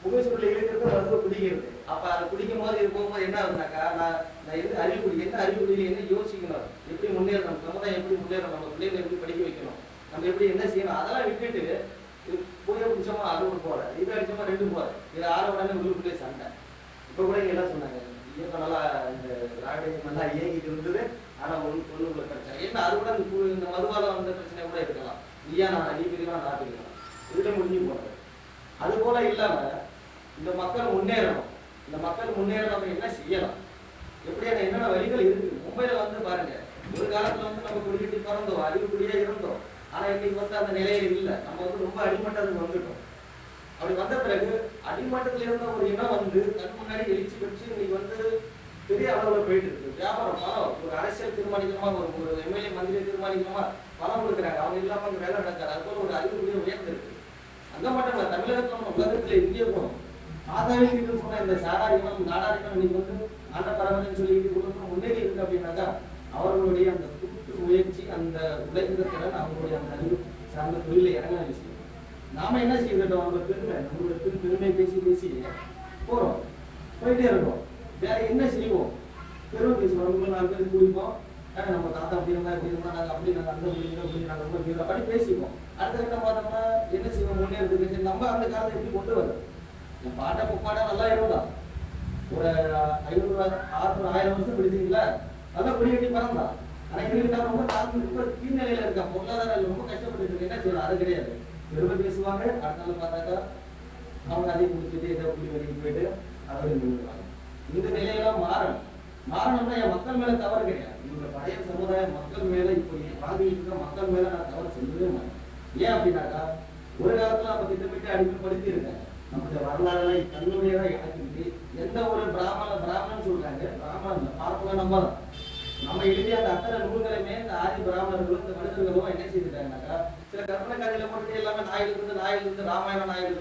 புகைச்சூழல் இழுக்கிறது மருத்துவ குடிக்கிறது. அப்ப அதை குடிக்கும் போது இது போகும்போது என்ன ஆகுதுனாக்கா, நான் எது அறிவுக்குடி என்ன அறிவுக்குடியில் என்ன யோசிக்கணும், எப்படி முன்னேறணும், சமுதாயம் எப்படி முன்னேறணும், நம்ம பிள்ளைகளை எப்படி படிக்க வைக்கணும், நம்ம எப்படி என்ன செய்யணும், அதெல்லாம் விட்டுட்டு புகை பிடிச்சோமா அது ஒரு போற, இது அடிச்சோமா ரெண்டு போற, இது ஆற உடனே உள்ளுக்குள்ளே சண்டை. இப்ப கூட இங்க எல்லாம் சொன்னாங்க, இயக்கம் நல்லா இந்த திராவிடம் நல்லா இயங்கிட்டு இருந்தது, ஆனா ஒண்ணுக்குள்ள பிரச்சனை என்ன, அது கூட இந்த மதுவால வந்த பிரச்சனை கூட இருக்கலாம். நீயா நான் நீ பிரிக்கலாம் நான் பிரிக்கலாம், இதுல முடிஞ்சு போறது. அது போல இல்லாம இந்த மக்கள் முன்னேறணும். இந்த மக்கள் முன்னேற நம்ம என்ன செய்யலாம், எப்படியான என்னென்ன வழிகள் இருக்கு. மும்பையில வந்து பாருங்க, ஒரு காலத்துல வந்து நம்ம குடிக்கிட்டு பிறந்தோம், அறிவுக்குடியே இருந்தோம். ஆனா இன்னைக்கு வந்து அந்த நிலையில இல்லை, நம்ம வந்து ரொம்ப அடிமட்டத்துக்கு வந்துட்டோம். அப்படி வந்த பிறகு அடிமட்டத்துல இருந்த ஒரு இனம் வந்து கண் முன்னாடி எழுச்சி வச்சு இன்னைக்கு வந்து பெரிய அளவுல போயிட்டு இருக்கு. வியாபாரம் பணம், ஒரு அரசியல் தீர்மானிக்கணுமா, ஒரு எம்எல்ஏ மந்திரியை தீர்மானிக்கணுமா, பணம் கொடுக்குறாங்க. அவங்க இல்லாம அங்க வேலை நடக்காது. அது போல ஒரு அறிவுக்குடிய உயர்ந்திருக்கு. அங்க மட்டும் இல்ல, தமிழகத்துல உலகத்துல இந்திய போனோம் ஆதாவிக்கு சொன்ன இந்த சாராரினம் நாடாரினம் இன்னைக்கு வந்து ஆண்ட பரவலன்னு சொல்லிட்டு குடும்பம் முன்னேறி இருக்கு அப்படின்னாக்கா, அவர்களுடைய அந்த கூட்டு முயற்சி, அந்த உழைக்கிற திறன், அவங்களுடைய அந்த அறிவு சார்ந்த தொழிலை இறங்க விஷயம். நாம என்ன செய்யறோம், நம்ம பெருமை, நம்மளுடைய பெருமை பேசி பேசி போறோம், போயிட்டே இருக்கோம். வேற என்ன செய்வோம், பெருமை பேசுவோம். நம்ம 4 பேர் குடிப்போம், நம்ம தாத்தா அப்படி இருந்தா இப்படி இருந்தா நாங்க அப்படி நாங்க அந்த முடியும் அப்படி நாங்க ரொம்ப அப்படிங்கிற அப்படி பேசிப்போம். அடுத்த கட்டம் பார்த்தோம்னா என்ன செய்வோம், முன்னேறதுக்கு நம்ம அந்த காலத்தை எப்படி கொண்டு வரோம். என் பாட்டை முப்பாட்டா நல்லா இருந்தா ஒரு 500 600 1000 வருஷம் பிடிச்சிங்களா, நல்லா குடி கட்டி பறந்தான். ஆனா எங்களுக்கு ரொம்ப தாழ்ந்து ரொம்ப கீழ்நிலையில இருக்கா, பொருளாதாரம் ரொம்ப கஷ்டப்பட்டு இருக்கு. என்ன செய்யலாம், அது கிடையாது. பெருமை பேசுவாங்க, அடுத்த நாள் பார்த்தாக்கா அவங்க அதையும் முடிச்சுட்டு ஏதோ குடி வரைக்கும் போயிட்டு அதை நின்றுவாங்க. இந்த நிலையெல்லாம் மாறணும். மாறணும்னா என் மக்கள் மேல தவறு கிடையாது. இந்த பழைய சமுதாயம் மக்கள் மேல இப்போ வாழ்ந்துட்டு இருக்க மக்கள் மேல நான் தவறு சொல்லவே மாட்டேன். ஏன் அப்படின்னாக்கா, ஒரு காலத்துல நம்ம திட்டமிட்டு அடிமைப்படுத்தி இருக்கேன். நம்முடைய வரலாறு தன்னுடையதா இழந்துட்டு எந்த ஒரு பிராமணன் சொல்றாங்க, பிராமணன் பார்க்கலாம் நம்ம எழுதிய அந்த அத்தனை நூல்களையுமே இந்த ஆதி பிராமணர்களும் இந்த மனிதர்களும் என்ன செய்துட்டாங்கன்னாக்கா, சில கற்பனை கதையில போட்டு எல்லாமே நாயிலிருந்து ராமாயணம் நாயிலிருந்து